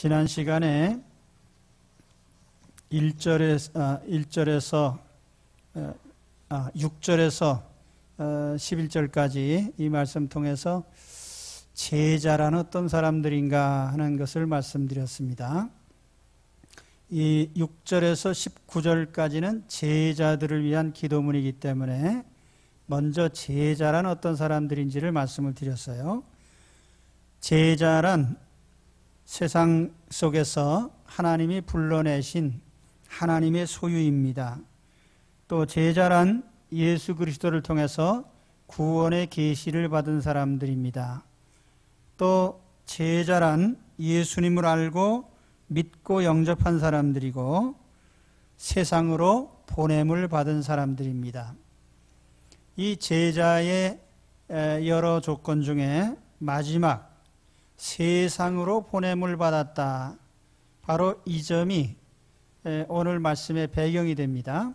지난 시간에 6절에서 11절까지 이 말씀 통해서 제자란 어떤 사람들인가 하는 것을 말씀드렸습니다. 이 6절에서 19절까지는 제자들을 위한 기도문이기 때문에 먼저 제자란 어떤 사람들인지를 말씀을 드렸어요. 제자란 세상 속에서 하나님이 불러내신 하나님의 소유입니다. 또 제자란 예수 그리스도를 통해서 구원의 계시를 받은 사람들입니다. 또 제자란 예수님을 알고 믿고 영접한 사람들이고 세상으로 보냄을 받은 사람들입니다. 이 제자의 여러 조건 중에 마지막 세상으로 보냄을 받았다. 바로 이 점이 오늘 말씀의 배경이 됩니다.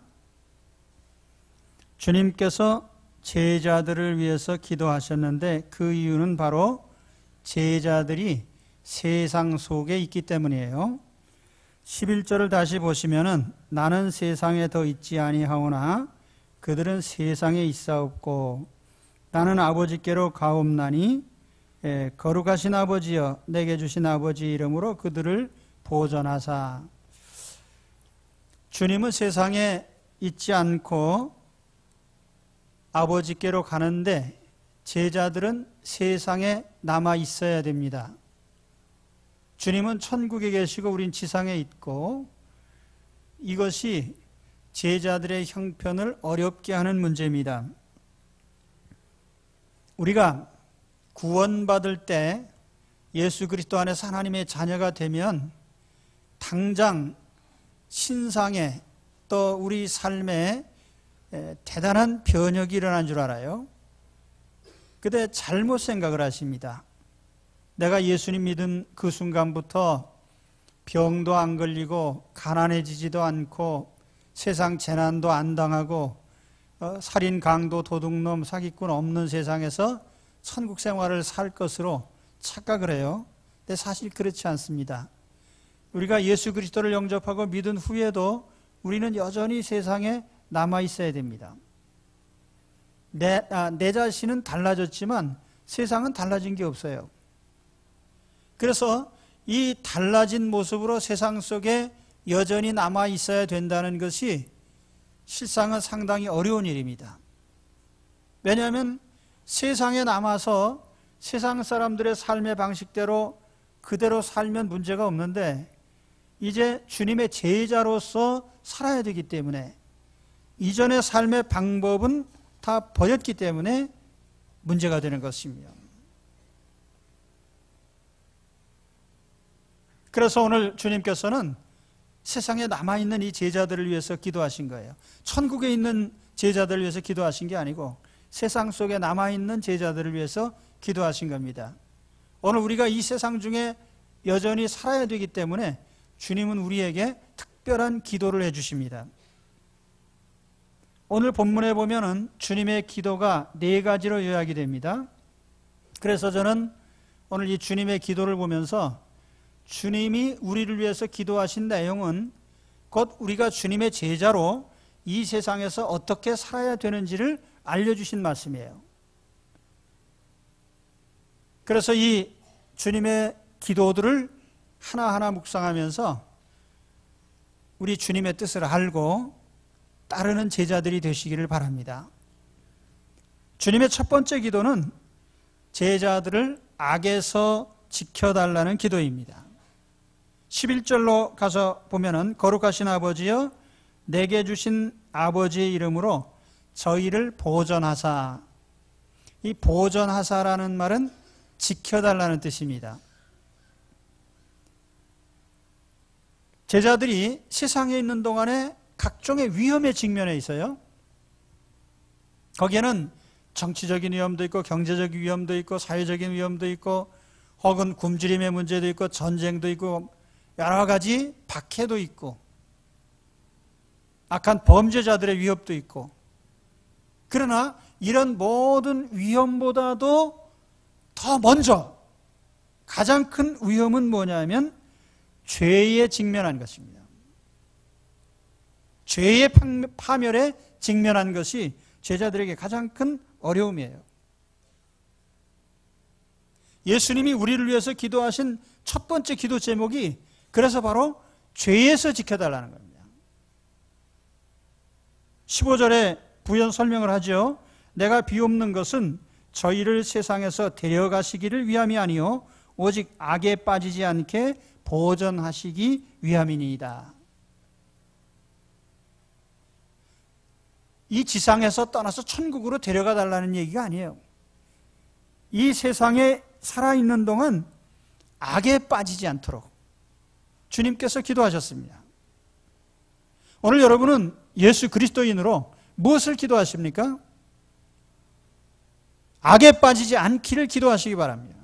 주님께서 제자들을 위해서 기도하셨는데 그 이유는 바로 제자들이 세상 속에 있기 때문이에요. 11절을 다시 보시면은 나는 세상에 더 있지 아니하오나 그들은 세상에 있사옵고 나는 아버지께로 가옵나니 거룩하신 아버지여 내게 주신 아버지 이름으로 그들을 보전하사. 주님은 세상에 있지 않고 아버지께로 가는데 제자들은 세상에 남아 있어야 됩니다. 주님은 천국에 계시고 우린 지상에 있고 이것이 제자들의 형편을 어렵게 하는 문제입니다. 우리가 구원받을 때 예수 그리스도 안에서 하나님의 자녀가 되면 당장 신상에 또 우리 삶에 대단한 변혁이 일어난 줄 알아요. 근데 잘못 생각을 하십니다. 내가 예수님 믿은 그 순간부터 병도 안 걸리고 가난해지지도 않고 세상 재난도 안 당하고 살인, 강도, 도둑놈, 사기꾼 없는 세상에서 천국 생활을 살 것으로 착각을 해요. 근데 사실 그렇지 않습니다. 우리가 예수 그리스도를 영접하고 믿은 후에도 우리는 여전히 세상에 남아 있어야 됩니다. 내 자신은 달라졌지만 세상은 달라진 게 없어요. 그래서 이 달라진 모습으로 세상 속에 여전히 남아 있어야 된다는 것이 실상은 상당히 어려운 일입니다. 왜냐하면 세상에 남아서 세상 사람들의 삶의 방식대로 그대로 살면 문제가 없는데 이제 주님의 제자로서 살아야 되기 때문에 이전의 삶의 방법은 다 버렸기 때문에 문제가 되는 것입니다. 그래서 오늘 주님께서는 세상에 남아있는 이 제자들을 위해서 기도하신 거예요. 천국에 있는 제자들을 위해서 기도하신 게 아니고 세상 속에 남아있는 제자들을 위해서 기도하신 겁니다. 오늘 우리가 이 세상 중에 여전히 살아야 되기 때문에 주님은 우리에게 특별한 기도를 해주십니다. 오늘 본문에 보면은 주님의 기도가 4가지로 요약이 됩니다. 그래서 저는 오늘 이 주님의 기도를 보면서 주님이 우리를 위해서 기도하신 내용은 곧 우리가 주님의 제자로 이 세상에서 어떻게 살아야 되는지를 알려주신 말씀이에요. 그래서 이 주님의 기도들을 하나하나 묵상하면서 우리 주님의 뜻을 알고 따르는 제자들이 되시기를 바랍니다. 주님의 첫 번째 기도는 제자들을 악에서 지켜달라는 기도입니다. 11절로 가서 보면은 거룩하신 아버지여 내게 주신 아버지의 이름으로 저희를 보전하사. 이 보전하사라는 말은 지켜달라는 뜻입니다. 제자들이 세상에 있는 동안에 각종의 위험에 직면해 있어요. 거기에는 정치적인 위험도 있고 경제적인 위험도 있고 사회적인 위험도 있고 혹은 굶주림의 문제도 있고 전쟁도 있고 여러 가지 박해도 있고 악한 범죄자들의 위협도 있고 그러나 이런 모든 위험보다도 더 먼저 가장 큰 위험은 뭐냐면 죄에 직면한 것입니다. 죄의 파멸에 직면한 것이 제자들에게 가장 큰 어려움이에요. 예수님이 우리를 위해서 기도하신 첫 번째 기도 제목이 그래서 바로 죄에서 지켜달라는 겁니다. 15절에 부연 설명을 하죠. 내가 비옵는 것은 저희를 세상에서 데려가시기를 위함이 아니요 오직 악에 빠지지 않게 보전하시기 위함이니이다. 이 지상에서 떠나서 천국으로 데려가 달라는 얘기가 아니에요. 이 세상에 살아있는 동안 악에 빠지지 않도록 주님께서 기도하셨습니다. 오늘 여러분은 예수 그리스도인으로 무엇을 기도하십니까? 악에 빠지지 않기를 기도하시기 바랍니다.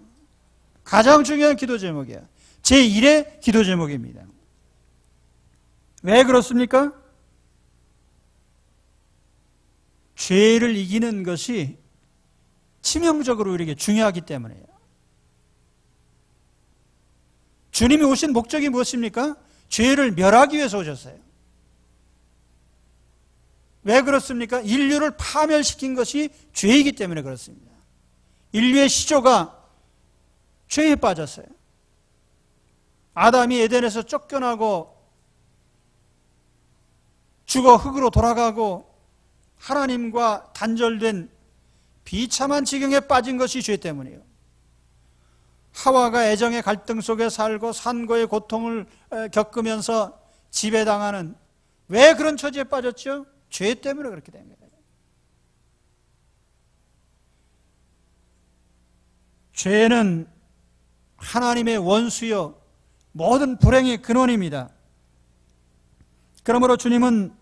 가장 중요한 기도 제목이에요. 제1의 기도 제목입니다. 왜 그렇습니까? 죄를 이기는 것이 치명적으로 우리에게 중요하기 때문이에요. 주님이 오신 목적이 무엇입니까? 죄를 멸하기 위해서 오셨어요. 왜 그렇습니까? 인류를 파멸시킨 것이 죄이기 때문에 그렇습니다. 인류의 시조가 죄에 빠졌어요. 아담이 에덴에서 쫓겨나고 죽어 흙으로 돌아가고 하나님과 단절된 비참한 지경에 빠진 것이 죄 때문이에요. 하와가 애정의 갈등 속에 살고 산고의 고통을 겪으면서 지배당하는, 왜 그런 처지에 빠졌죠? 죄 때문에 그렇게 된 거예요. 죄는 하나님의 원수요 모든 불행의 근원입니다. 그러므로 주님은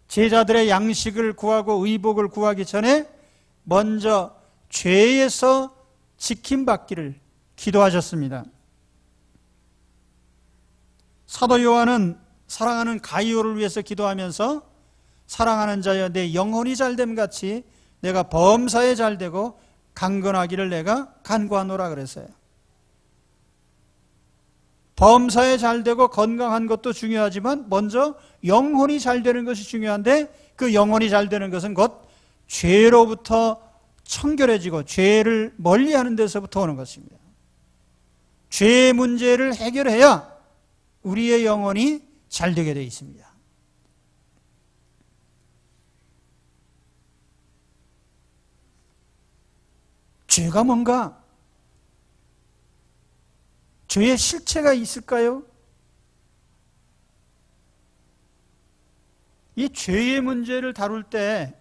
제자들의 양식을 구하고 의복을 구하기 전에 먼저 죄에서 지킴받기를 기도하셨습니다. 사도 요한은 사랑하는 가이오를 위해서 기도하면서 사랑하는 자여 내 영혼이 잘됨 같이 내가 범사에 잘되고 강건하기를 내가 간구하노라 그랬어요. 범사에 잘되고 건강한 것도 중요하지만 먼저 영혼이 잘되는 것이 중요한데, 그 영혼이 잘되는 것은 곧 죄로부터 청결해지고 죄를 멀리하는 데서부터 오는 것입니다. 죄의 문제를 해결해야 우리의 영혼이 잘되게 되어 있습니다. 죄가 뭔가? 죄의 실체가 있을까요? 이 죄의 문제를 다룰 때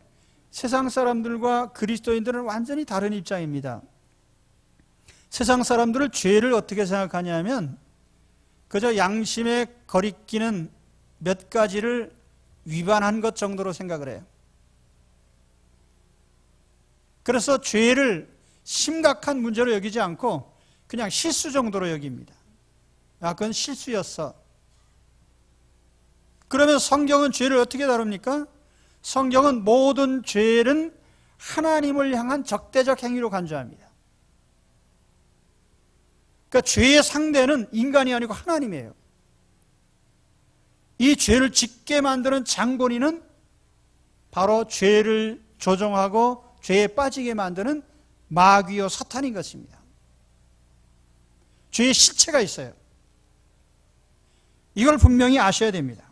세상 사람들과 그리스도인들은 완전히 다른 입장입니다. 세상 사람들은 죄를 어떻게 생각하냐면 그저 양심에 거리끼는 몇 가지를 위반한 것 정도로 생각을 해요. 그래서 죄를 심각한 문제로 여기지 않고 그냥 실수 정도로 여깁니다. 아, 그건 실수였어. 그러면 성경은 죄를 어떻게 다룹니까? 성경은 모든 죄는 하나님을 향한 적대적 행위로 간주합니다. 그러니까 죄의 상대는 인간이 아니고 하나님이에요. 이 죄를 짓게 만드는 장본인은 바로 죄를 조종하고 죄에 빠지게 만드는 마귀요 사탄인 것입니다. 죄의 실체가 있어요. 이걸 분명히 아셔야 됩니다.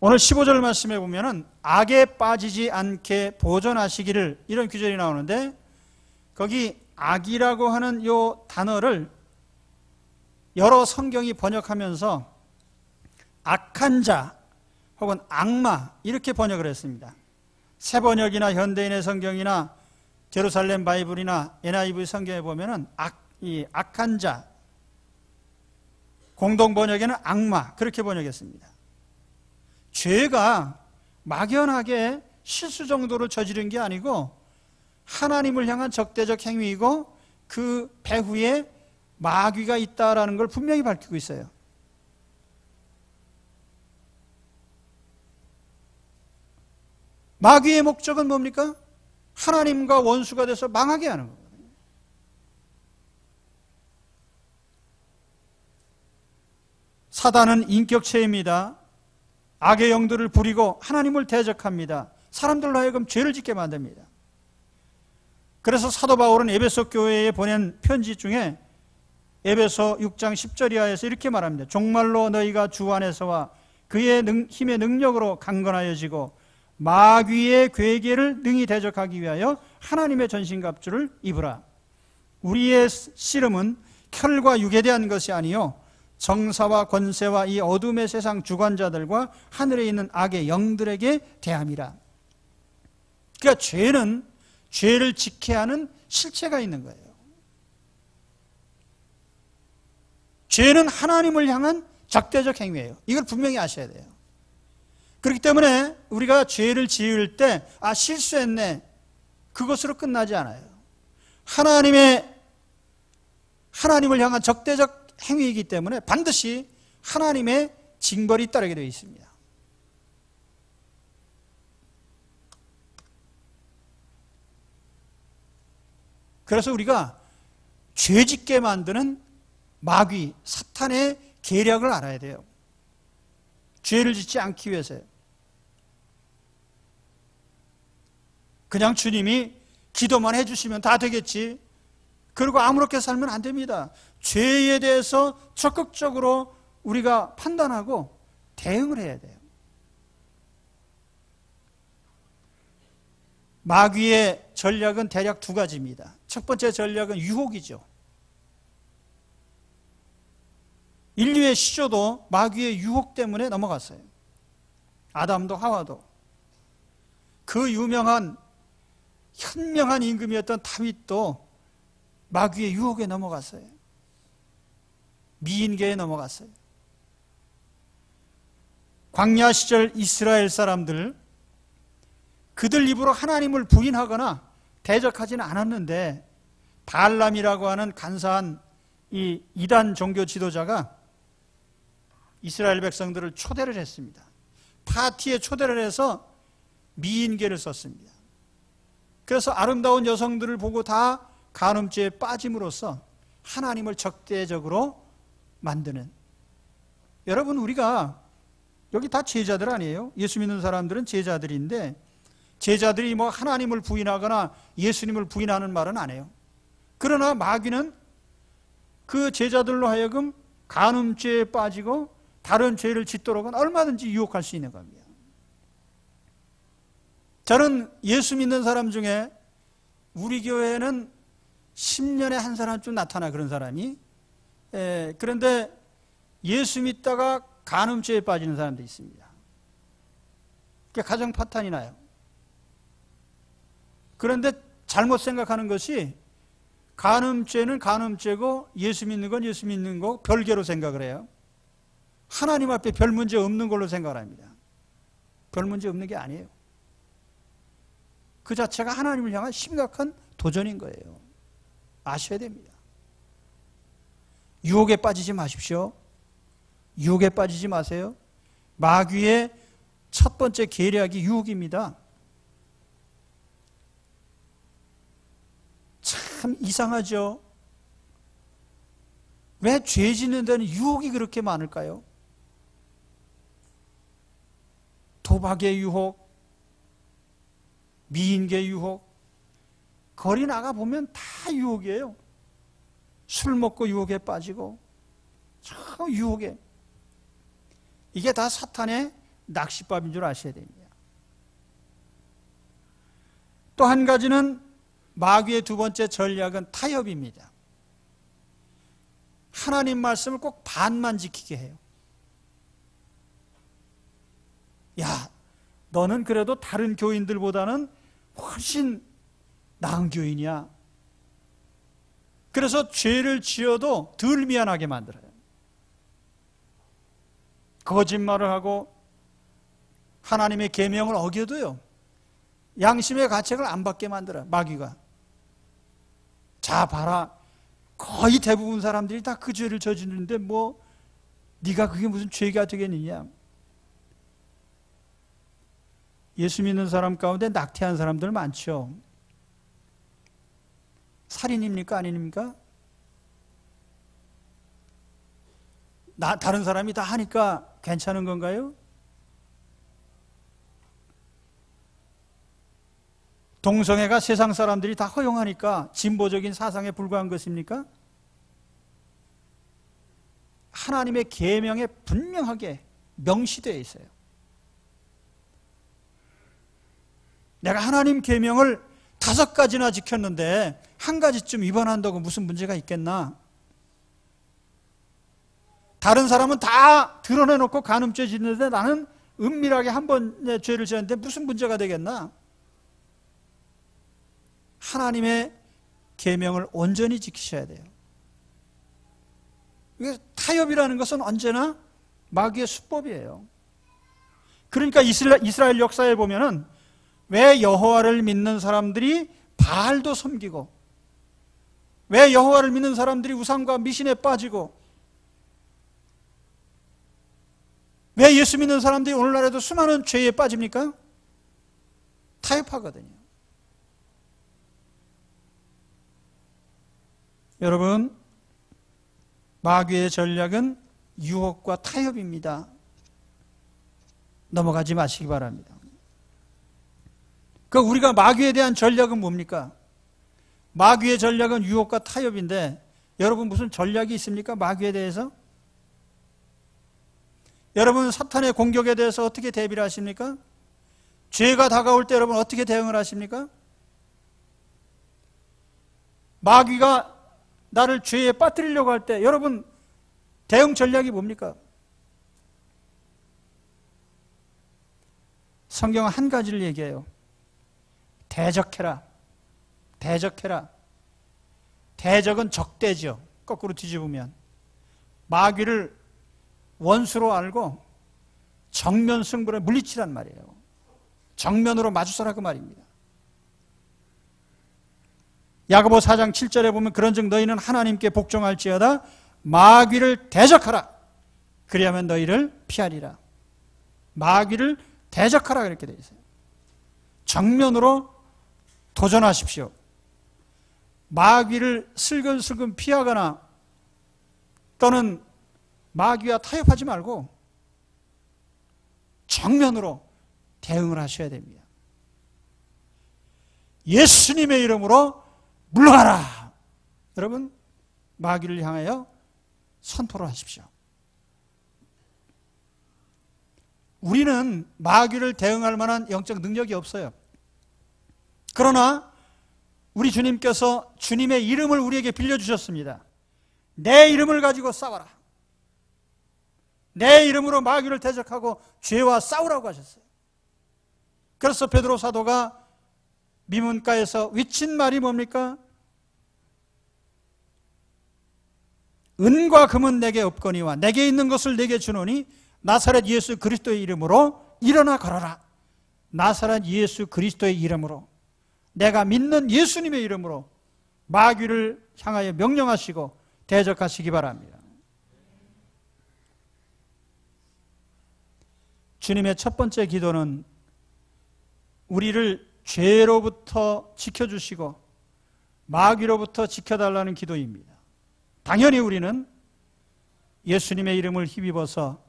오늘 15절 말씀에 보면은 악에 빠지지 않게 보존하시기를, 이런 구절이 나오는데 거기 악이라고 하는 이 단어를 여러 성경이 번역하면서 악한 자 혹은 악마 이렇게 번역을 했습니다. 새 번역이나 현대인의 성경이나 제루살렘 바이블이나 NIV 성경에 보면은 악한 자, 공동 번역에는 악마 그렇게 번역했습니다. 죄가 막연하게 실수 정도로 저지른 게 아니고 하나님을 향한 적대적 행위이고 그 배후에 마귀가 있다라는 걸 분명히 밝히고 있어요. 마귀의 목적은 뭡니까? 하나님과 원수가 돼서 망하게 하는 거거든요. 사단은 인격체입니다. 악의 영들을 부리고 하나님을 대적합니다. 사람들로 하여금 죄를 짓게 만듭니다. 그래서 사도 바울은 에베소 교회에 보낸 편지 중에 에베소 6장 10절 이하에서 이렇게 말합니다. 종말로 너희가 주 안에서와 그의 힘의 능력으로 강건하여지고 마귀의 괴계를 능히 대적하기 위하여 하나님의 전신갑주를 입으라. 우리의 씨름은 혈과 육에 대한 것이 아니요 정사와 권세와 이 어둠의 세상 주관자들과 하늘에 있는 악의 영들에게 대함이라. 그러니까 죄는 죄를 지켜야 하는 실체가 있는 거예요. 죄는 하나님을 향한 적대적 행위예요. 이걸 분명히 아셔야 돼요. 그렇기 때문에 우리가 죄를 지을 때 실수했네, 그것으로 끝나지 않아요. 하나님을 향한 적대적 행위이기 때문에 반드시 하나님의 징벌이 따르게 되어 있습니다. 그래서 우리가 죄짓게 만드는 마귀, 사탄의 계략을 알아야 돼요. 죄를 짓지 않기 위해서요. 그냥 주님이 기도만 해주시면 다 되겠지, 그리고 아무렇게 살면 안 됩니다. 죄에 대해서 적극적으로 우리가 판단하고 대응을 해야 돼요. 마귀의 전략은 대략 두 가지입니다. 첫 번째 전략은 유혹이죠. 인류의 시조도 마귀의 유혹 때문에 넘어갔어요. 아담도 하와도. 그 유명한 현명한 임금이었던 다윗도 마귀의 유혹에 넘어갔어요. 미인계에 넘어갔어요. 광야 시절 이스라엘 사람들, 그들 입으로 하나님을 부인하거나 대적하지는 않았는데 발람이라고 하는 간사한 이 이단 종교 지도자가 이스라엘 백성들을 초대를 했습니다. 파티에 초대를 해서 미인계를 썼습니다. 그래서 아름다운 여성들을 보고 다 간음죄에 빠짐으로써 하나님을 적대적으로 만드는. 여러분, 우리가 여기 다 제자들 아니에요? 예수 믿는 사람들은 제자들인데 제자들이 뭐 하나님을 부인하거나 예수님을 부인하는 말은 안 해요. 그러나 마귀는 그 제자들로 하여금 간음죄에 빠지고 다른 죄를 짓도록은 얼마든지 유혹할 수 있는 겁니다. 저는 예수 믿는 사람 중에 우리 교회에는 10년에 한 사람쯤 나타나, 그런 사람이. 그런데 예수 믿다가 간음죄에 빠지는 사람도 있습니다. 그게 가정 파탄이 나요. 그런데 잘못 생각하는 것이 간음죄는 간음죄고 예수 믿는 건 예수 믿는 거 별개로 생각을 해요. 하나님 앞에 별 문제 없는 걸로 생각을 합니다. 별 문제 없는 게 아니에요. 그 자체가 하나님을 향한 심각한 도전인 거예요. 아셔야 됩니다. 유혹에 빠지지 마십시오. 유혹에 빠지지 마세요. 마귀의 첫 번째 계략이 유혹입니다. 참 이상하죠? 왜 죄 짓는 데는 유혹이 그렇게 많을까요? 도박의 유혹, 미인계 유혹, 거리 나가 보면 다 유혹이에요. 술 먹고 유혹에 빠지고, 참 유혹에. 이게 다 사탄의 낚싯밥인 줄 아셔야 됩니다. 또 한 가지는 마귀의 두 번째 전략은 타협입니다. 하나님 말씀을 꼭 반만 지키게 해요. 야, 너는 그래도 다른 교인들보다는 훨씬 나은 교인이야. 그래서 죄를 지어도 덜 미안하게 만들어요. 거짓말을 하고 하나님의 계명을 어겨도요, 양심의 가책을 안 받게 만들어요, 마귀가. 자, 봐라. 거의 대부분 사람들이 다 그 죄를 저지르는데 뭐 네가 그게 무슨 죄가 되겠느냐. 예수 믿는 사람 가운데 낙태한 사람들 많죠. 살인입니까? 아닙니까? 다른 사람이 다 하니까 괜찮은 건가요? 동성애가 세상 사람들이 다 허용하니까 진보적인 사상에 불과한 것입니까? 하나님의 계명에 분명하게 명시되어 있어요. 내가 하나님 계명을 5가지나 지켰는데 한 가지쯤 위반한다고 무슨 문제가 있겠나? 다른 사람은 다 드러내놓고 간음죄 짓는데 나는 은밀하게 한 번의 죄를 지었는데 무슨 문제가 되겠나? 하나님의 계명을 온전히 지키셔야 돼요. 타협이라는 것은 언제나 마귀의 수법이에요. 그러니까 이스라엘 역사에 보면은 왜 여호와를 믿는 사람들이 바알도 섬기고, 왜 여호와를 믿는 사람들이 우상과 미신에 빠지고, 왜 예수 믿는 사람들이 오늘날에도 수많은 죄에 빠집니까? 타협하거든요. 여러분, 마귀의 전략은 유혹과 타협입니다. 넘어가지 마시기 바랍니다. 우리가 마귀에 대한 전략은 뭡니까? 마귀의 전략은 유혹과 타협인데, 여러분 무슨 전략이 있습니까? 마귀에 대해서? 여러분 사탄의 공격에 대해서 어떻게 대비를 하십니까? 죄가 다가올 때 여러분 어떻게 대응을 하십니까? 마귀가 나를 죄에 빠뜨리려고 할 때 여러분 대응 전략이 뭡니까? 성경은 한 가지를 얘기해요. 대적해라. 대적해라. 대적은 적대죠. 거꾸로 뒤집으면. 마귀를 원수로 알고 정면 승부를 물리치란 말이에요. 정면으로 마주서라 그 말입니다. 야고보 4장 7절에 보면 그런즉 너희는 하나님께 복종할지어다 마귀를 대적하라. 그리하면 너희를 피하리라. 마귀를 대적하라 그렇게 되어 있어요. 정면으로 도전하십시오. 마귀를 슬근슬근 피하거나 또는 마귀와 타협하지 말고 정면으로 대응을 하셔야 됩니다. 예수님의 이름으로 물러가라. 여러분 마귀를 향하여 선포를 하십시오. 우리는 마귀를 대응할 만한 영적 능력이 없어요. 그러나 우리 주님께서 주님의 이름을 우리에게 빌려주셨습니다. 내 이름을 가지고 싸워라. 내 이름으로 마귀를 대적하고 죄와 싸우라고 하셨어요. 그래서 베드로 사도가 미문가에서 외친 말이 뭡니까? 은과 금은 내게 없거니와 내게 있는 것을 내게 주노니 나사렛 예수 그리스도의 이름으로 일어나 걸어라. 나사렛 예수 그리스도의 이름으로, 내가 믿는 예수님의 이름으로 마귀를 향하여 명령하시고 대적하시기 바랍니다. 주님의 첫 번째 기도는 우리를 죄로부터 지켜주시고 마귀로부터 지켜달라는 기도입니다. 당연히 우리는 예수님의 이름을 힘입어서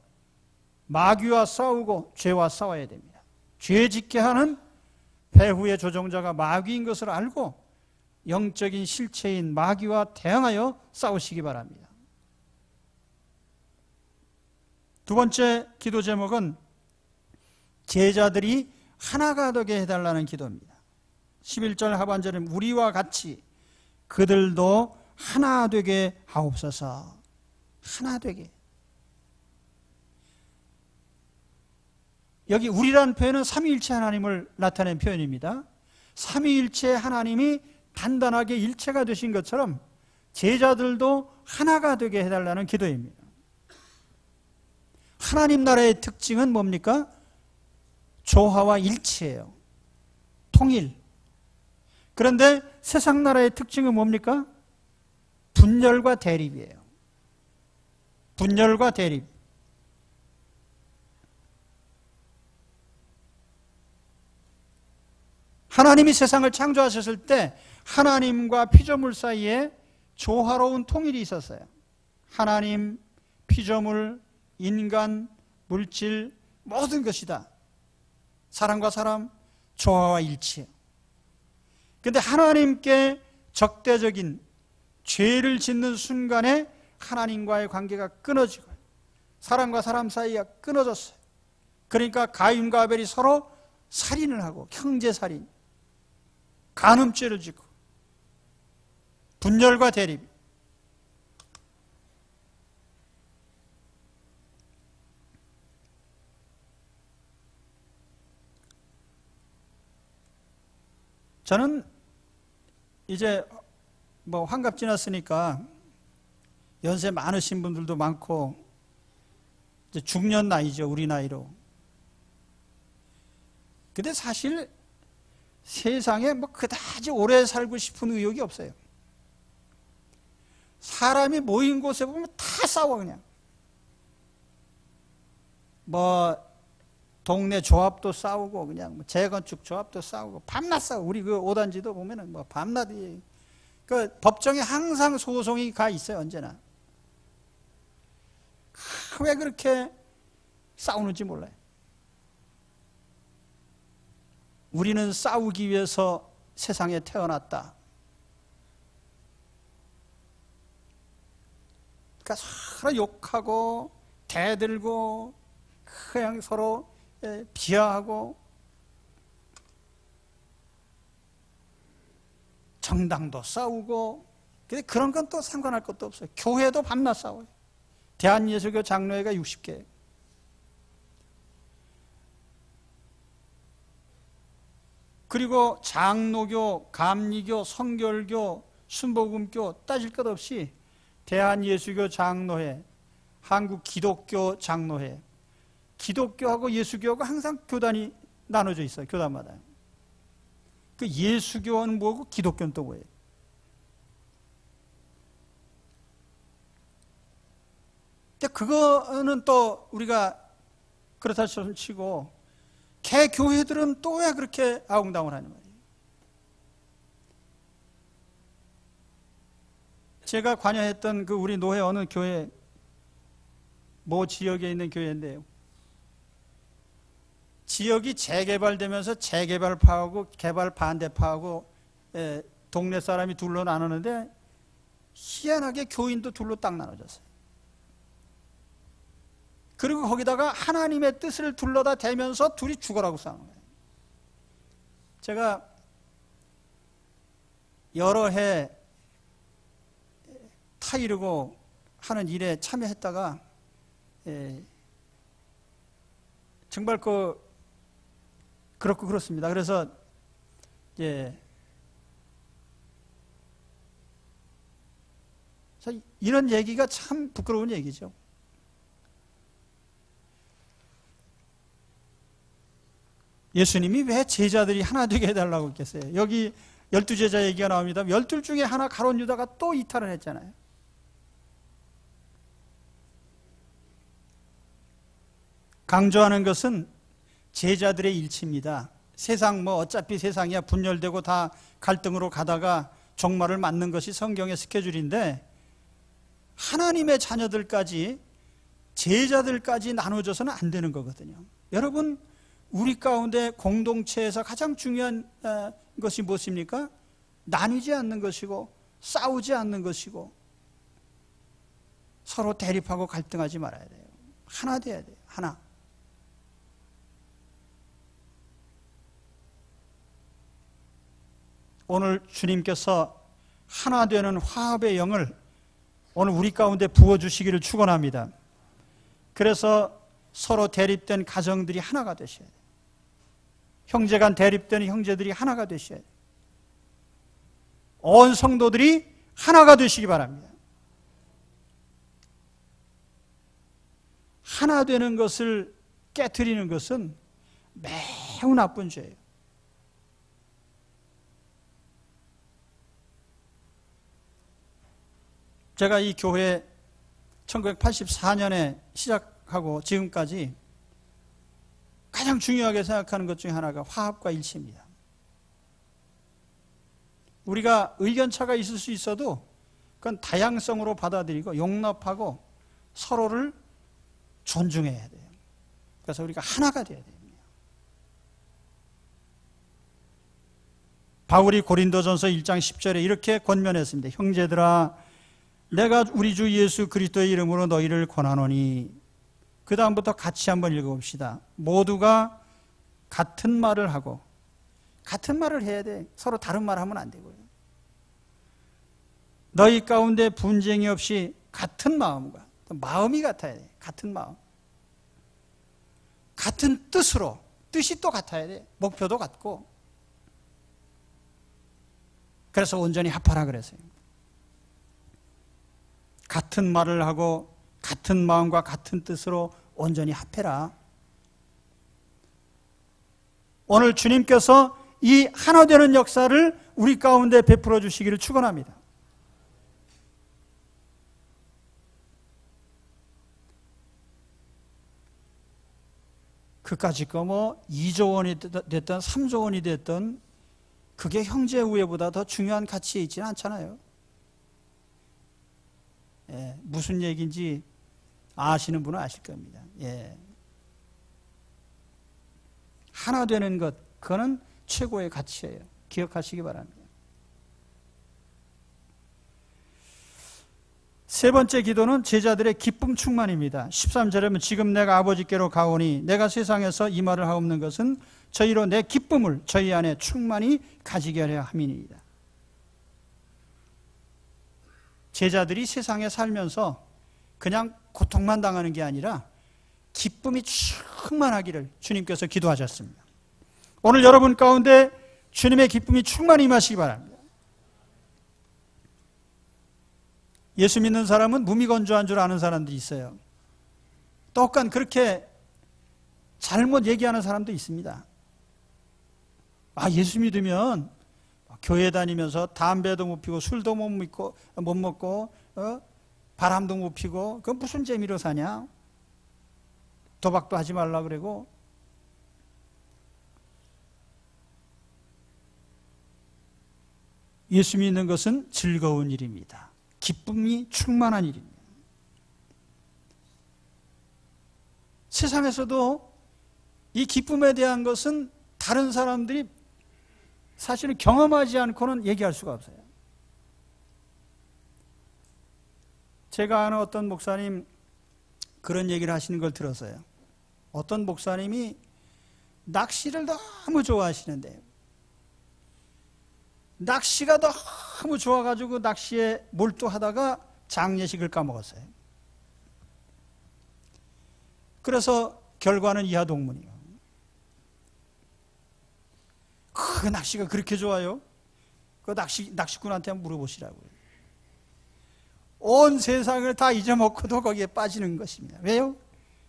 마귀와 싸우고 죄와 싸워야 됩니다. 죄 짓게 하는 배후의 조종자가 마귀인 것을 알고 영적인 실체인 마귀와 대항하여 싸우시기 바랍니다. 두 번째 기도 제목은 제자들이 하나가 되게 해달라는 기도입니다. 11절 하반절에 우리와 같이 그들도 하나 되게 하옵소서. 하나 되게. 여기 우리라는 표현은 삼위일체 하나님을 나타낸 표현입니다. 삼위일체 하나님이 단단하게 일체가 되신 것처럼 제자들도 하나가 되게 해달라는 기도입니다. 하나님 나라의 특징은 뭡니까? 조화와 일치예요. 통일. 그런데 세상 나라의 특징은 뭡니까? 분열과 대립이에요. 분열과 대립. 하나님이 세상을 창조하셨을 때 하나님과 피조물 사이에 조화로운 통일이 있었어요. 하나님, 피조물, 인간, 물질 모든 것이 다 사람과 사람 조화와 일치해요. 그런데 하나님께 적대적인 죄를 짓는 순간에 하나님과의 관계가 끊어지고 사람과 사람 사이가 끊어졌어요. 그러니까 가인과 아벨이 서로 살인을 하고 형제살인, 간음죄를 짓고 분열과 대립. 저는 이제 뭐 환갑 지났으니까 연세 많으신 분들도 많고 이제 중년 나이죠, 우리 나이로. 근데 사실 세상에 뭐 그다지 오래 살고 싶은 의욕이 없어요. 사람이 모인 곳에 보면 다 싸워. 그냥 뭐 동네 조합도 싸우고 그냥 뭐 재건축 조합도 싸우고 밤낮 싸우고. 우리 그 5단지도 보면은 뭐 밤낮이 그 법정에 항상 소송이 가 있어요. 언제나. 왜 그렇게 싸우는지 몰라요. 우리는 싸우기 위해서 세상에 태어났다. 그러니까 서로 욕하고 대들고 그냥 서로 비하하고 정당도 싸우고. 근데 그런 건 또 상관할 것도 없어요. 교회도 밤낮 싸워요. 대한예수교 장로회가 60개. 그리고 장로교, 감리교, 성결교, 순복음교 따질 것 없이 대한예수교 장로회, 한국 기독교 장로회, 기독교하고 예수교하고 항상 교단이 나눠져 있어요. 교단마다. 그 예수교는 뭐고 기독교는 또 뭐예요? 근데 그거는 또 우리가 그렇다 치고 개 교회들은 또 왜 그렇게 아웅다웅을 하는 말이에요? 제가 관여했던 그 우리 노회 어느 교회, 모 지역에 있는 교회인데요. 지역이 재개발되면서 재개발파하고 개발 반대파하고 동네 사람이 둘로 나누는데 희한하게 교인도 둘로 딱 나눠졌어요. 그리고 거기다가 하나님의 뜻을 둘러다 대면서 둘이 죽어라고 싸우는 거예요. 제가 여러 해 타이르고 하는 일에 참여했다가 정말 그렇고 그렇습니다. 그래서 이런 얘기가 참 부끄러운 얘기죠. 예수님이 왜 제자들이 하나 되게 해달라고 했겠어요? 여기 12제자 얘기가 나옵니다. 12 중에 하나 가룟 유다가 또 이탈을 했잖아요. 강조하는 것은 제자들의 일치입니다. 세상 뭐 어차피 세상이야 분열되고 다 갈등으로 가다가 종말을 맞는 것이 성경의 스케줄인데 하나님의 자녀들까지 제자들까지 나눠져서는 안 되는 거거든요. 여러분, 우리 가운데 공동체에서 가장 중요한 것이 무엇입니까? 나뉘지 않는 것이고 싸우지 않는 것이고 서로 대립하고 갈등하지 말아야 돼요. 하나 돼야 돼요. 하나. 오늘 주님께서 하나 되는 화합의 영을 오늘 우리 가운데 부어주시기를 축원합니다. 그래서 서로 대립된 가정들이 하나가 되셔야 돼요. 형제간 대립되는 형제들이 하나가 되셔야 돼요. 온 성도들이 하나가 되시기 바랍니다. 하나 되는 것을 깨트리는 것은 매우 나쁜 죄예요. 제가 이 교회 1984년에 시작하고 지금까지 가장 중요하게 생각하는 것 중에 하나가 화합과 일치입니다. 우리가 의견차가 있을 수 있어도 그건 다양성으로 받아들이고 용납하고 서로를 존중해야 돼요. 그래서 우리가 하나가 돼야 됩니다. 바울이 고린도전서 1장 10절에 이렇게 권면했습니다. 형제들아, 내가 우리 주 예수 그리스도의 이름으로 너희를 권하노니. 그 다음부터 같이 한번 읽어봅시다. 모두가 같은 말을 하고, 같은 말을 해야 돼. 서로 다른 말 하면 안 되고요. 너희 가운데 분쟁이 없이 같은 마음과, 마음이 같아야 돼. 같은 마음. 같은 뜻으로, 뜻이 또 같아야 돼. 목표도 같고. 그래서 온전히 합하라 그랬어요. 같은 말을 하고 같은 마음과 같은 뜻으로 온전히 합해라. 오늘 주님께서 이 하나 되는 역사를 우리 가운데 베풀어 주시기를 축원합니다. 그까짓 거 뭐 2조 원이 됐든 3조 원이 됐든 그게 형제 우애보다 더 중요한 가치에 있지는 않잖아요. 예, 무슨 얘기인지 아시는 분은 아실 겁니다. 예. 하나 되는 것, 그거는 최고의 가치예요. 기억하시기 바랍니다. 세 번째 기도는 제자들의 기쁨 충만입니다. 13절에 보면 지금 내가 아버지께로 가오니 내가 세상에서 이 말을 하옵는 것은 저희로 내 기쁨을 저희 안에 충만히 가지게 하려 함이니이다. 제자들이 세상에 살면서 그냥 고통만 당하는 게 아니라 기쁨이 충만하기를 주님께서 기도하셨습니다. 오늘 여러분 가운데 주님의 기쁨이 충만히 임하시기 바랍니다. 예수 믿는 사람은 무미건조한 줄 아는 사람들이 있어요. 똑같은 그렇게 잘못 얘기하는 사람도 있습니다. 아, 예수 믿으면 교회 다니면서 담배도 못 피고 술도 못 먹고 바람도 못 피고 그건 무슨 재미로 사냐? 도박도 하지 말라 그러고. 예수 믿는 것은 즐거운 일입니다. 기쁨이 충만한 일입니다. 세상에서도 이 기쁨에 대한 것은 다른 사람들이 사실은 경험하지 않고는 얘기할 수가 없어요. 제가 아는 어떤 목사님 그런 얘기를 하시는 걸 들었어요. 어떤 목사님이 낚시를 너무 좋아하시는데 낚시가 너무 좋아가지고 낚시에 몰두하다가 장례식을 까먹었어요. 그래서 결과는 이하동문이요. 그 낚시가 그렇게 좋아요? 그 낚시꾼한테 한번 물어보시라고요. 온 세상을 다 잊어먹고도 거기에 빠지는 것입니다. 왜요?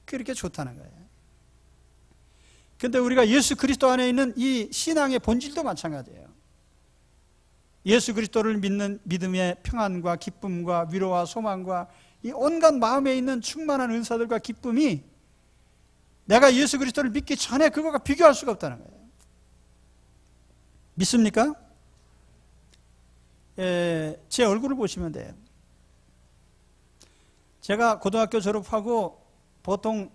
그렇게 좋다는 거예요. 근데 우리가 예수 그리스도 안에 있는 이 신앙의 본질도 마찬가지예요. 예수 그리스도를 믿는 믿음의 평안과 기쁨과 위로와 소망과 이 온갖 마음에 있는 충만한 은사들과 기쁨이 내가 예수 그리스도를 믿기 전에 그거가 비교할 수가 없다는 거예요. 믿습니까? 제 얼굴을 보시면 돼요. 제가 고등학교 졸업하고 보통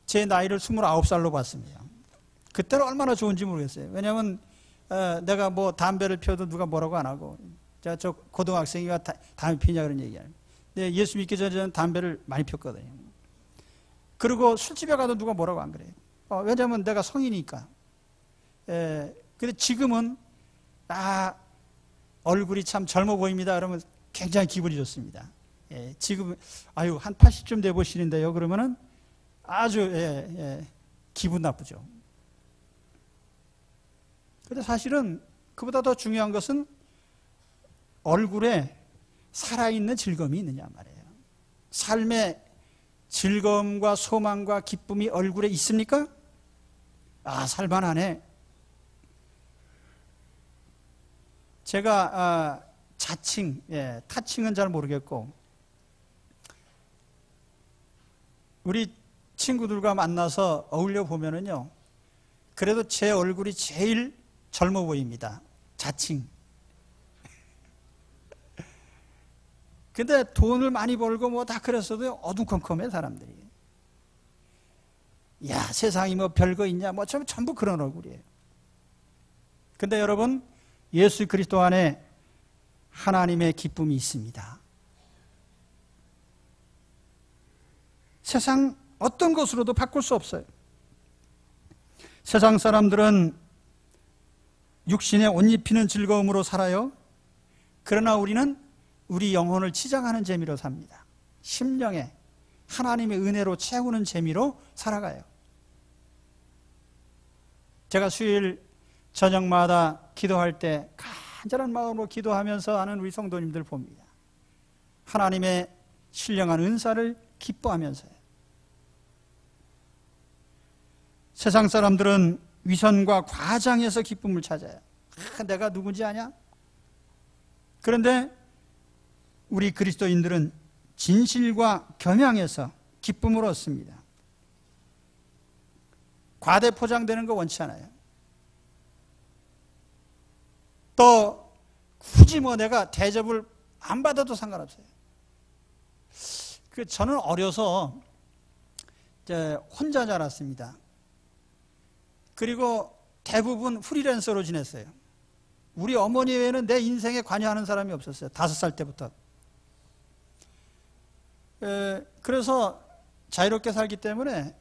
제 나이를 29살로 봤습니다. 그때는 얼마나 좋은지 모르겠어요. 왜냐하면 내가 뭐 담배를 피워도 누가 뭐라고 안 하고, 저 고등학생이가 담배 피냐 그런 얘기하는. 근데 예수 믿기 전에 저는 담배를 많이 폈거든요. 그리고 술집에 가도 누가 뭐라고 안 그래요. 왜냐하면 내가 성인이니까. 근데 지금은 얼굴이 참 젊어 보입니다. 그러면 굉장히 기분이 좋습니다. 지금 한 80쯤 돼 보시는데요. 그러면은 아주 기분 나쁘죠. 근데 사실은 그보다 더 중요한 것은 얼굴에 살아있는 즐거움이 있느냐 말이에요. 삶의 즐거움과 소망과 기쁨이 얼굴에 있습니까? 살만하네. 제가 자칭, 타칭은 잘 모르겠고 우리 친구들과 만나서 어울려 보면은요, 그래도 제 얼굴이 제일 젊어 보입니다. 자칭. 근데 돈을 많이 벌고 뭐 다 그랬어도 어두컴컴해 사람들이. 야, 세상이 뭐 별거 있냐, 뭐 전부 그런 얼굴이에요. 근데 여러분, 예수 그리스도 안에 하나님의 기쁨이 있습니다. 세상 어떤 것으로도 바꿀 수 없어요. 세상 사람들은 육신에 옷 입히는 즐거움으로 살아요. 그러나 우리는 우리 영혼을 치장하는 재미로 삽니다. 심령에 하나님의 은혜로 채우는 재미로 살아가요. 제가 수요일 저녁마다 기도할 때 간절한 마음으로 기도하면서 하는 우리 성도님들 봅니다. 하나님의 신령한 은사를 기뻐하면서요. 세상 사람들은 위선과 과장에서 기쁨을 찾아요. 내가 누군지 아냐? 그런데 우리 그리스도인들은 진실과 겸양에서 기쁨을 얻습니다. 과대 포장되는 거 원치 않아요. 또 굳이 뭐 내가 대접을 안 받아도 상관없어요. 저는 어려서 혼자 자랐습니다. 그리고 대부분 프리랜서로 지냈어요. 우리 어머니 외에는 내 인생에 관여하는 사람이 없었어요. 5살 때부터. 그래서 자유롭게 살기 때문에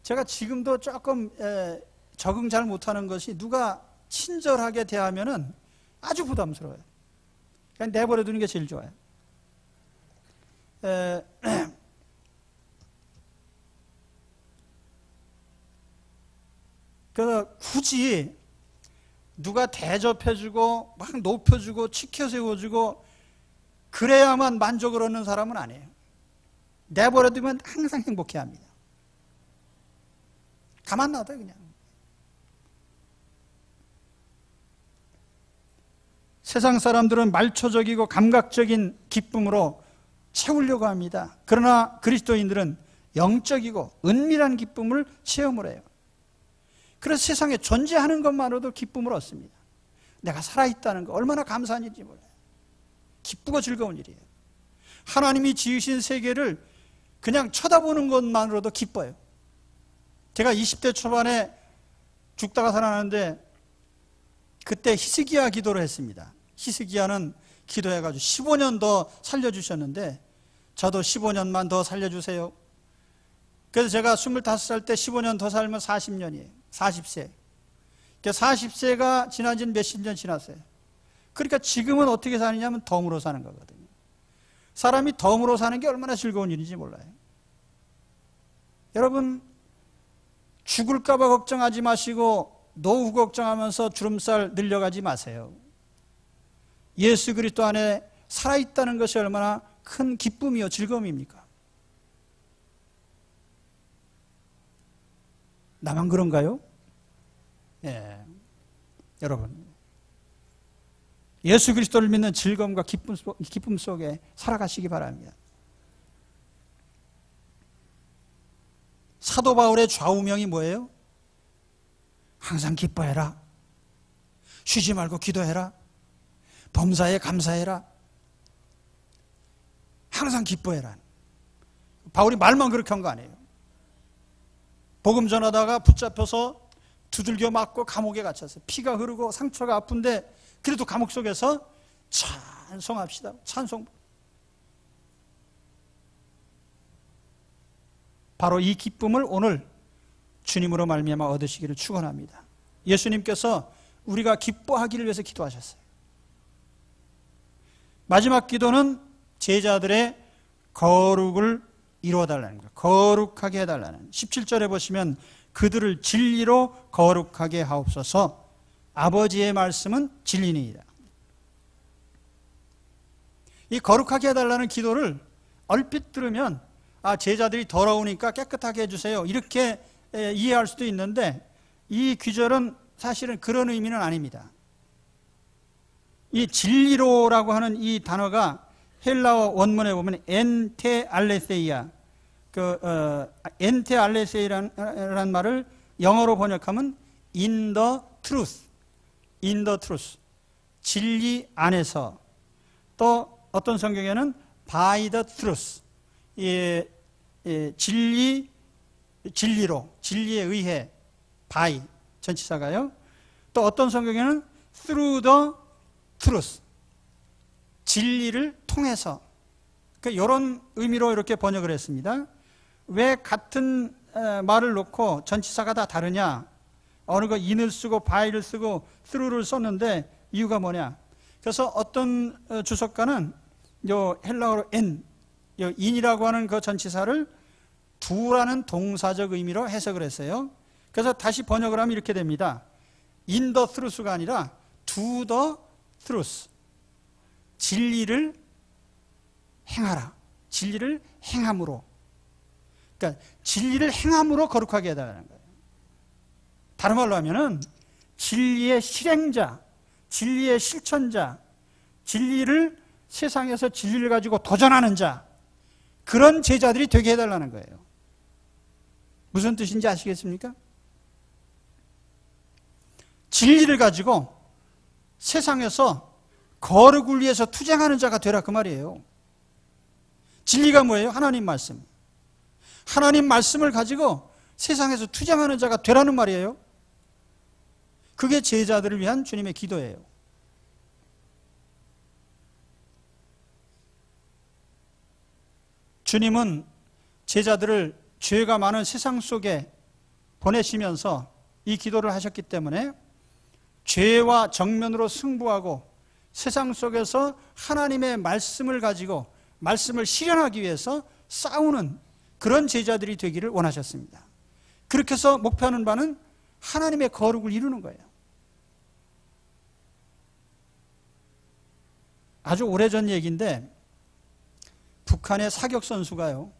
제가 지금도 조금 적응 잘 못하는 것이, 누가 친절하게 대하면은 아주 부담스러워요. 그냥 내버려 두는 게 제일 좋아요. 그래서 굳이 누가 대접해주고 막 높여주고 치켜 세워주고 그래야만 만족을 얻는 사람은 아니에요. 내버려두면 항상 행복해합니다. 가만 놔둬요 그냥. 세상 사람들은 말초적이고 감각적인 기쁨으로 채우려고 합니다. 그러나 그리스도인들은 영적이고 은밀한 기쁨을 체험을 해요. 그래서 세상에 존재하는 것만으로도 기쁨을 얻습니다. 내가 살아있다는 거 얼마나 감사한 일인지 몰라요. 기쁘고 즐거운 일이에요. 하나님이 지으신 세계를 그냥 쳐다보는 것만으로도 기뻐요. 제가 20대 초반에 죽다가 살아났는데 그때 히스기야 기도를 했습니다. 히스기야는 기도해가지고 15년 더 살려주셨는데 저도 15년만 더 살려주세요. 그래서 제가 25살 때 15년 더 살면 40년이에요. 40세. 40세가 지난 지는 몇십 년 지났어요. 그러니까 지금은 어떻게 사느냐면 덤으로 사는 거거든요. 사람이 덤으로 사는 게 얼마나 즐거운 일인지 몰라요. 여러분, 죽을까 봐 걱정하지 마시고 노후 걱정하면서 주름살 늘려가지 마세요. 예수 그리스도 안에 살아있다는 것이 얼마나 큰 기쁨이요 즐거움입니까? 나만 그런가요? 예. 여러분, 예수 그리스도를 믿는 즐거움과 기쁨 속에 살아가시기 바랍니다. 사도 바울의 좌우명이 뭐예요? 항상 기뻐해라. 쉬지 말고 기도해라. 범사에 감사해라. 항상 기뻐해라. 바울이 말만 그렇게 한 거 아니에요. 복음 전하다가 붙잡혀서 두들겨 맞고 감옥에 갇혔어요. 피가 흐르고 상처가 아픈데 그래도 감옥 속에서 찬송합시다. 찬송. 바로 이 기쁨을 오늘 주님으로 말미암아 얻으시기를 축원합니다. 예수님께서 우리가 기뻐하기를 위해서 기도하셨어요. 마지막 기도는 제자들의 거룩을 이루어달라는 거예요. 거룩하게 해달라는. 17절에 보시면 그들을 진리로 거룩하게 하옵소서. 아버지의 말씀은 진리니이다. 이 거룩하게 해달라는 기도를 얼핏 들으면 제자들이 더러우니까 깨끗하게 해주세요, 이렇게 이해할 수도 있는데 이 귀절은 사실은 그런 의미는 아닙니다. 이 진리로라고 하는 이 단어가 헬라어 원문에 보면 엔테 알레세이아, 엔테 알레세이라는 말을 영어로 번역하면 in the truth, in the truth, 진리 안에서, 또 어떤 성경에는 by the truth, 진리로, 진리에 의해, by 전치사가요. 또 어떤 성경에는 through the truth, 진리를 통해서. 그러니까 이런 의미로 이렇게 번역을 했습니다. 왜 같은 말을 놓고 전치사가 다 다르냐? 어느 거 in을 쓰고 by를 쓰고 through를 썼는데 이유가 뭐냐? 그래서 어떤 주석가는 요 헬라어로 in이라고 하는 그 전치사를 두라는 동사적 의미로 해석을 했어요. 그래서 다시 번역을 하면 이렇게 됩니다. in the truth가 아니라 to the truth. 진리를 행하라. 진리를 행함으로. 그러니까 진리를 행함으로 거룩하게 해달라는 거예요. 다른 말로 하면은 진리의 실행자, 진리의 실천자, 진리를 세상에서 진리를 가지고 도전하는 자, 그런 제자들이 되게 해달라는 거예요. 무슨 뜻인지 아시겠습니까? 진리를 가지고 세상에서 거룩을 위해서 투쟁하는 자가 되라 그 말이에요. 진리가 뭐예요? 하나님 말씀. 하나님 말씀을 가지고 세상에서 투쟁하는 자가 되라는 말이에요. 그게 제자들을 위한 주님의 기도예요. 주님은 제자들을 죄가 많은 세상 속에 보내시면서 이 기도를 하셨기 때문에 죄와 정면으로 승부하고 세상 속에서 하나님의 말씀을 가지고 말씀을 실현하기 위해서 싸우는 그런 제자들이 되기를 원하셨습니다. 그렇게 해서 목표하는 바는 하나님의 거룩을 이루는 거예요. 아주 오래전 얘기인데 북한의 사격 선수가요,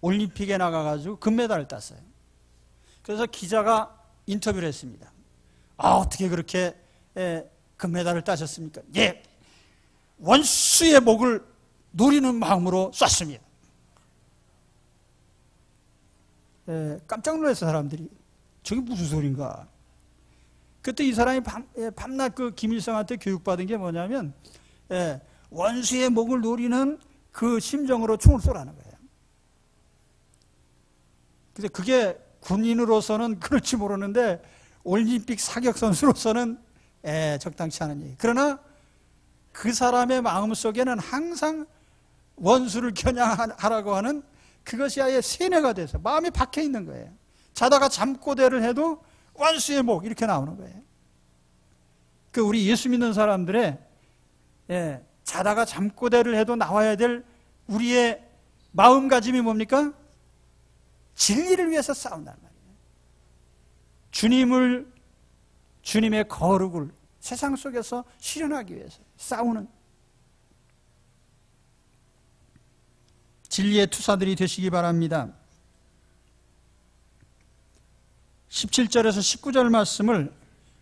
올림픽에 나가가지고 금메달을 땄어요. 그래서 기자가 인터뷰를 했습니다. 어떻게 그렇게 금메달을 따셨습니까? 예, 원수의 목을 노리는 마음으로 쐈습니다. 깜짝 놀랐어, 사람들이. 저게 무슨 소린가? 그때 이 사람이 밤낮 그 김일성한테 교육받은 게 뭐냐면, 원수의 목을 노리는 그 심정으로 총을 쏘라는 거예요. 근데 그게 군인으로서는 그럴지 모르는데 올림픽 사격 선수로서는 적당치 않은 얘기. 그러나 그 사람의 마음속에는 항상 원수를 겨냥하라고 하는 그것이 아예 세뇌가 돼서 마음이 박혀 있는 거예요. 자다가 잠꼬대를 해도 원수의 목 이렇게 나오는 거예요. 그 우리 예수 믿는 사람들의 자다가 잠꼬대를 해도 나와야 될 우리의 마음가짐이 뭡니까? 진리를 위해서 싸운다는 말이에요. 주님의 거룩을 세상 속에서 실현하기 위해서 싸우는 진리의 투사들이 되시기 바랍니다. 17절에서 19절 말씀을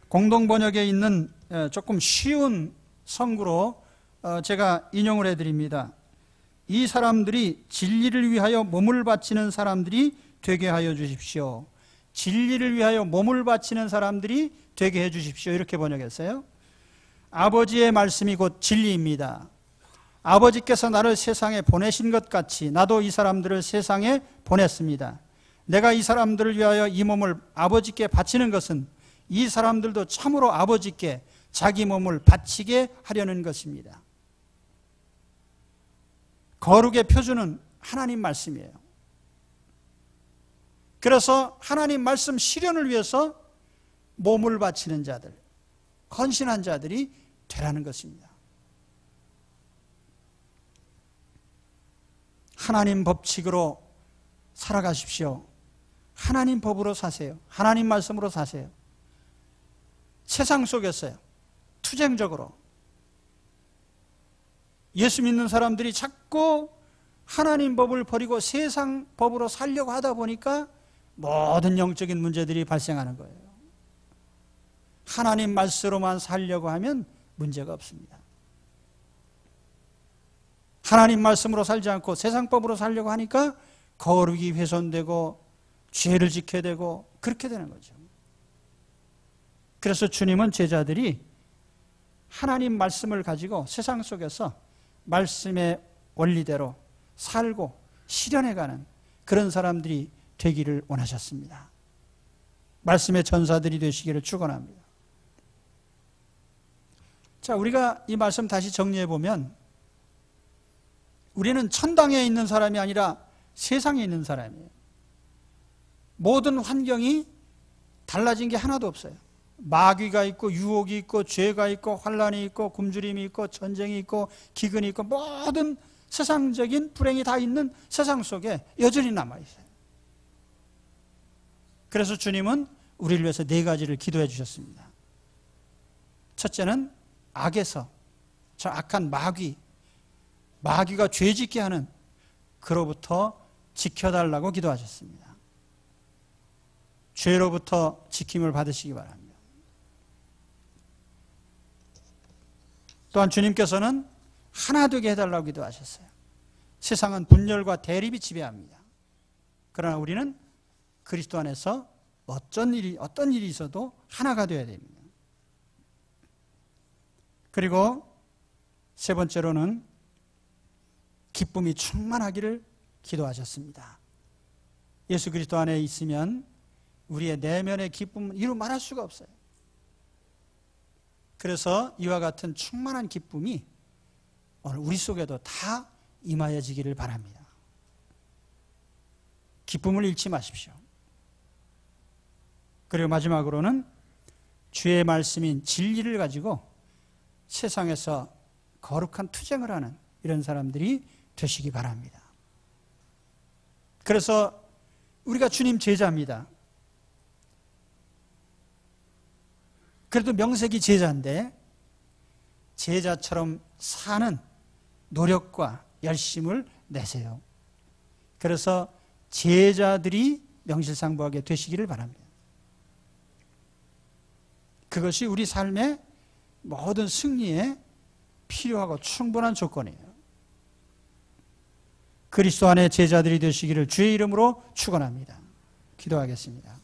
공동번역에 있는 조금 쉬운 성구로 제가 인용을 해드립니다. 이 사람들이 진리를 위하여 몸을 바치는 사람들이 되게 하여 주십시오. 진리를 위하여 몸을 바치는 사람들이 되게 해 주십시오. 이렇게 번역했어요. 아버지의 말씀이 곧 진리입니다. 아버지께서 나를 세상에 보내신 것 같이 나도 이 사람들을 세상에 보냈습니다. 내가 이 사람들을 위하여 이 몸을 아버지께 바치는 것은 이 사람들도 참으로 아버지께 자기 몸을 바치게 하려는 것입니다. 거룩의 표준은 하나님 말씀이에요. 그래서 하나님 말씀 실현을 위해서 몸을 바치는 자들, 헌신한 자들이 되라는 것입니다. 하나님 법칙으로 살아가십시오. 하나님 법으로 사세요. 하나님 말씀으로 사세요. 세상 속에서요, 투쟁적으로 예수 믿는 사람들이 자꾸 하나님 법을 버리고 세상 법으로 살려고 하다 보니까 모든 영적인 문제들이 발생하는 거예요. 하나님 말씀으로만 살려고 하면 문제가 없습니다. 하나님 말씀으로 살지 않고 세상 법으로 살려고 하니까 거룩이 훼손되고 죄를 지켜야 되고 그렇게 되는 거죠. 그래서 주님은 제자들이 하나님 말씀을 가지고 세상 속에서 말씀의 원리대로 살고 실현해가는 그런 사람들이 되기를 원하셨습니다. 말씀의 전사들이 되시기를 축원합니다. 자, 우리가 이 말씀 다시 정리해 보면 우리는 천당에 있는 사람이 아니라 세상에 있는 사람이에요. 모든 환경이 달라진 게 하나도 없어요. 마귀가 있고 유혹이 있고 죄가 있고 환란이 있고 굶주림이 있고 전쟁이 있고 기근이 있고 모든 세상적인 불행이 다 있는 세상 속에 여전히 남아있어요. 그래서 주님은 우리를 위해서 4가지를 기도해 주셨습니다. 첫째는 악에서, 저 악한 마귀가 죄짓게 하는 그로부터 지켜달라고 기도하셨습니다. 죄로부터 지킴을 받으시기 바랍니다. 또한 주님께서는 하나 되게 해달라고 기도하셨어요. 세상은 분열과 대립이 지배합니다. 그러나 우리는 그리스도 안에서 어떤 일이 있어도 하나가 되어야 됩니다. 그리고 세 번째로는 기쁨이 충만하기를 기도하셨습니다. 예수 그리스도 안에 있으면 우리의 내면의 기쁨은 이루 말할 수가 없어요. 그래서 이와 같은 충만한 기쁨이 오늘 우리 속에도 다 임하여지기를 바랍니다. 기쁨을 잃지 마십시오. 그리고 마지막으로는 주의 말씀인 진리를 가지고 세상에서 거룩한 투쟁을 하는 이런 사람들이 되시기 바랍니다. 그래서 우리가 주님 제자입니다. 그래도 명색이 제자인데 제자처럼 사는 노력과 열심을 내세요. 그래서 제자들이 명실상부하게 되시기를 바랍니다. 그것이 우리 삶의 모든 승리에 필요하고 충분한 조건이에요. 그리스도 안의 제자들이 되시기를 주의 이름으로 축원합니다. 기도하겠습니다.